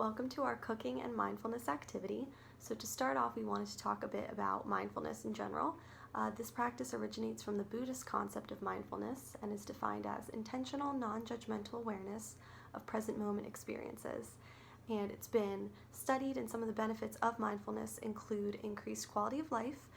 Welcome to our cooking and mindfulness activity. So to start off, we wanted to talk a bit about mindfulness in general. This practice originates from the Buddhist concept of mindfulness and is defined as intentional, non-judgmental awareness of present moment experiences. And it's been studied, and some of the benefits of mindfulness include increased quality of life,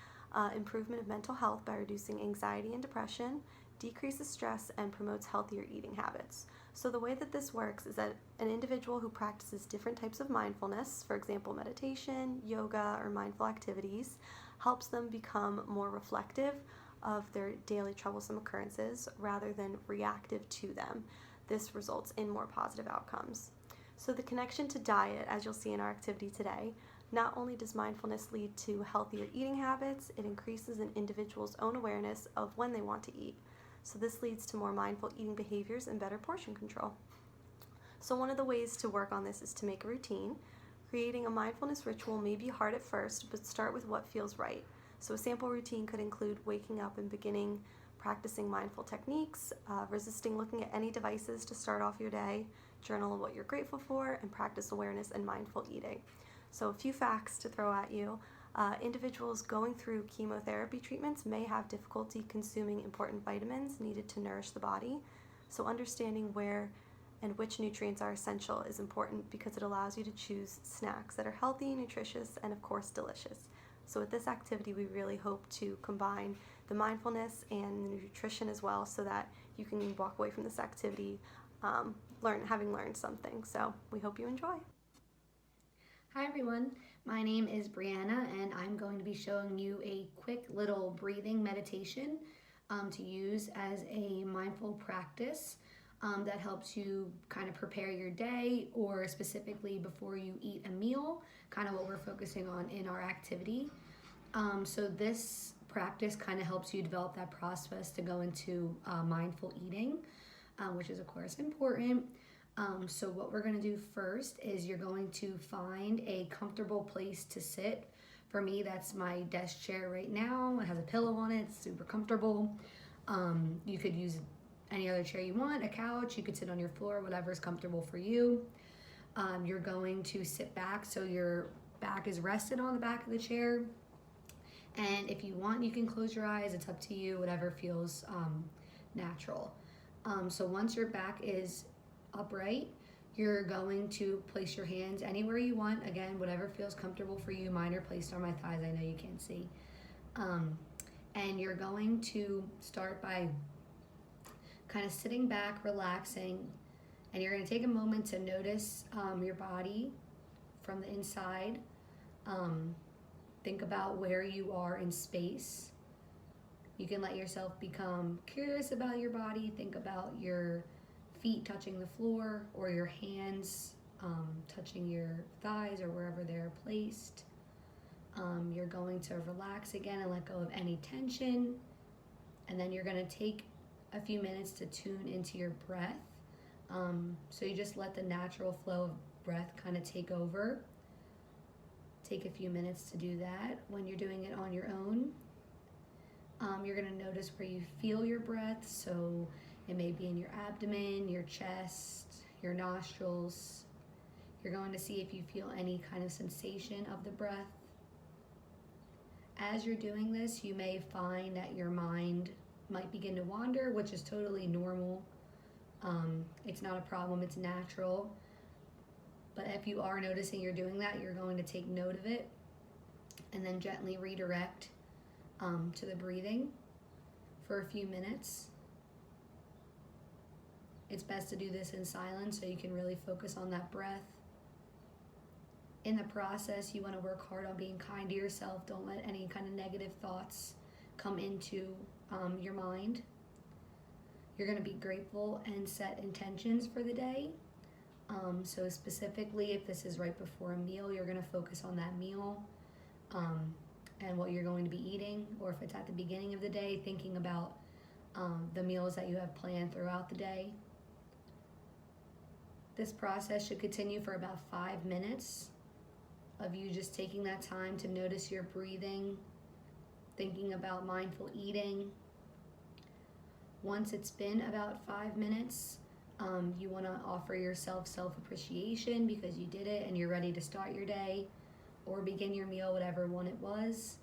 improvement of mental health by reducing anxiety and depression, decreases stress, and promotes healthier eating habits. So the way that this works is that an individual who practices different types of mindfulness, for example meditation, yoga, or mindful activities, helps them become more reflective of their daily troublesome occurrences rather than reactive to them. This results in more positive outcomes. So the connection to diet, as you'll see in our activity today, not only does mindfulness lead to healthier eating habits, it increases an individual's own awareness of when they want to eat. So this leads to more mindful eating behaviors and better portion control. So one of the ways to work on this is to make a routine. Creating a mindfulness ritual may be hard at first, but start with what feels right. So a sample routine could include waking up and beginning practicing mindful techniques, resisting looking at any devices to start off your day, journal what you're grateful for, and practice awareness and mindful eating. So a few facts to throw at you. Individuals going through chemotherapy treatments may have difficulty consuming important vitamins needed to nourish the body. So understanding where and which nutrients are essential is important because it allows you to choose snacks that are healthy, nutritious, and of course delicious. So with this activity, we really hope to combine the mindfulness and the nutrition as well so that you can walk away from this activity having learned something. So we hope you enjoy. Hi everyone, my name is Brianna and I'm going to be showing you a quick little breathing meditation to use as a mindful practice that helps you kind of prepare your day, or specifically before you eat a meal, kind of what we're focusing on in our activity. So this practice kind of helps you develop that process to go into mindful eating, which is of course important. So what we're going to do first is you're going to find a comfortable place to sit. For me, that's my desk chair right now. It has a pillow on it. It's super comfortable. You could use any other chair you want, a couch. You could sit on your floor, whatever is comfortable for you. You're going to sit back so your back is rested on the back of the chair. And if you want, you can close your eyes. It's up to you, whatever feels natural. So once your back is upright, you're going to place your hands anywhere you want. Again, whatever feels comfortable for you. Mine are placed on my thighs. I know you can't see. And you're going to start by kind of sitting back, relaxing, and you're going to take a moment to notice your body from the inside. Think about where you are in space. You can let yourself become curious about your body. Think about your feet touching the floor, or your hands touching your thighs or wherever they're placed. You're going to relax again and let go of any tension. And then you're going to take a few minutes to tune into your breath. So you just let the natural flow of breath kind of take over. Take a few minutes to do that. When you're doing it on your own, you're going to notice where you feel your breath. So it may be in your abdomen, your chest, your nostrils. You're going to see if you feel any kind of sensation of the breath. As you're doing this, you may find that your mind might begin to wander, which is totally normal. It's not a problem, it's natural. But if you are noticing you're doing that, you're going to take note of it and then gently redirect to the breathing for a few minutes. It's best to do this in silence so you can really focus on that breath. In the process, you want to work hard on being kind to yourself. Don't let any kind of negative thoughts come into your mind. You're going to be grateful and set intentions for the day. So specifically, if this is right before a meal, you're going to focus on that meal and what you're going to be eating. Or if it's at the beginning of the day, thinking about the meals that you have planned throughout the day. This process should continue for about 5 minutes of you just taking that time to notice your breathing, thinking about mindful eating. Once it's been about 5 minutes, You want to offer yourself self-appreciation because you did it and you're ready to start your day or begin your meal, whatever one it was.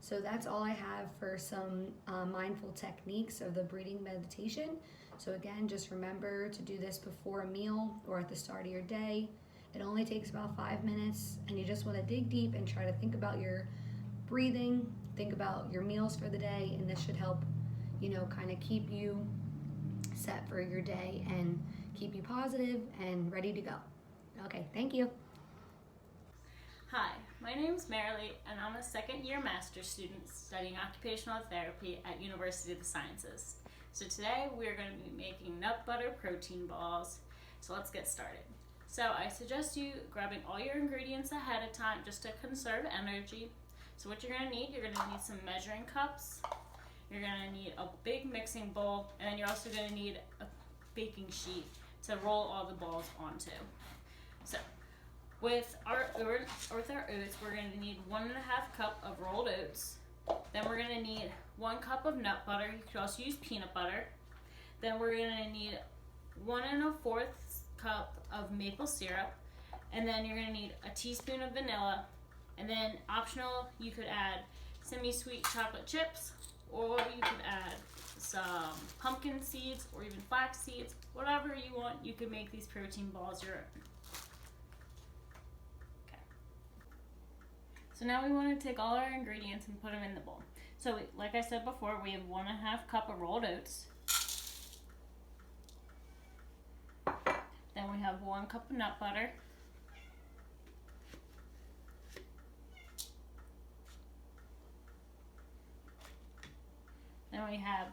So that's all I have for some mindful techniques of the breathing meditation. So again, just remember to do this before a meal or at the start of your day. It only takes about 5 minutes, and you just want to dig deep and try to think about your breathing, think about your meals for the day, and this should help, kind of keep you set for your day and keep you positive and ready to go. Okay, thank you. Hi, my name is Marilee, and I'm a second-year master's student studying occupational therapy at University of the Sciences. So today we're going to be making nut butter protein balls. So let's get started. So I suggest you grabbing all your ingredients ahead of time just to conserve energy. So what you're going to need some measuring cups. You're going to need a big mixing bowl, and then you're also going to need a baking sheet to roll all the balls onto. So with our oats, we're going to need 1.5 cup of rolled oats. Then we're going to need 1 cup of nut butter. You could also use peanut butter. Then we're going to need 1 1/4 cup of maple syrup. And then you're going to need a teaspoon of vanilla. And then optional, you could add semi-sweet chocolate chips, or you could add some pumpkin seeds or even flax seeds. Whatever you want, you can make these protein balls your own. So now we want to take all our ingredients and put them in the bowl. So like I said before, we have 1.5 cup of rolled oats. Then we have 1 cup of nut butter. Then we have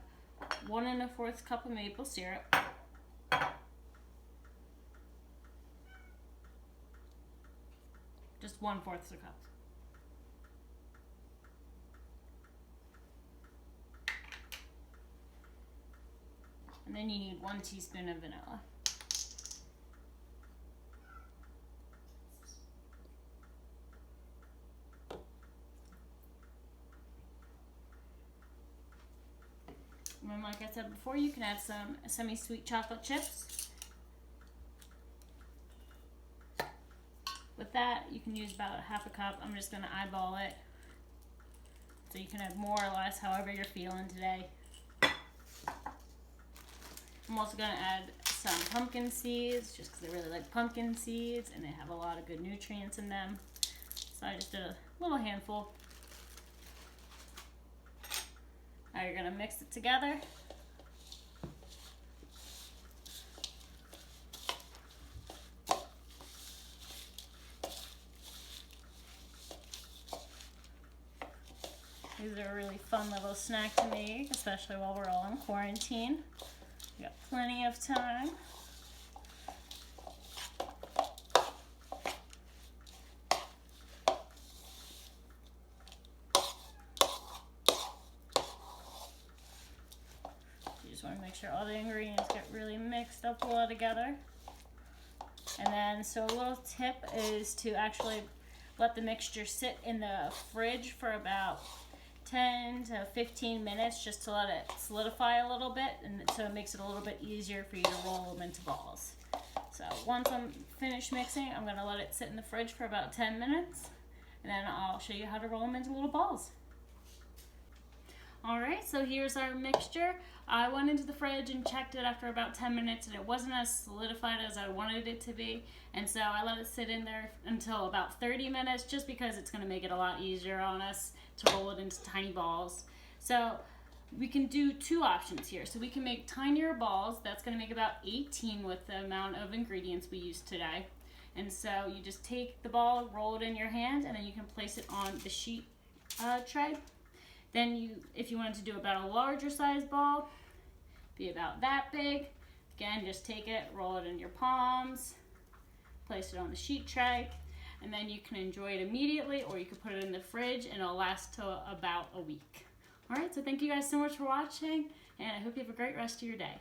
1 1/4 cup of maple syrup. Just 1/4 cup. And then you need 1 teaspoon of vanilla. And then, like I said before, you can add some semi-sweet chocolate chips. With that, you can use about 1/2 cup. I'm just going to eyeball it. So you can add more or less, however you're feeling today. I'm also going to add some pumpkin seeds, just because I really like pumpkin seeds and they have a lot of good nutrients in them. So I just did a little handful. Now you're going to mix it together. These are a really fun little snack to make, especially while we're all in quarantine. We got plenty of time. You just want to make sure all the ingredients get really mixed up well together. And then, so a little tip is to actually let the mixture sit in the fridge for about 10 to 15 minutes just to let it solidify a little bit, and so it makes it a little bit easier for you to roll them into balls. So once I'm finished mixing, I'm going to let it sit in the fridge for about 10 minutes, and then I'll show you how to roll them into little balls. Alright, so here's our mixture. I went into the fridge and checked it after about 10 minutes, and it wasn't as solidified as I wanted it to be, and so I let it sit in there until about 30 minutes just because it's going to make it a lot easier on us to roll it into tiny balls. So we can do 2 options here. So we can make tinier balls. That's going to make about 18 with the amount of ingredients we used today. And so you just take the ball, roll it in your hand, and then you can place it on the sheet tray. Then if you wanted to do about a larger size ball, be about that big. Again, just take it, roll it in your palms, place it on the sheet tray, and then you can enjoy it immediately, or you can put it in the fridge and it'll last till about a week. All right, so thank you guys so much for watching, and I hope you have a great rest of your day.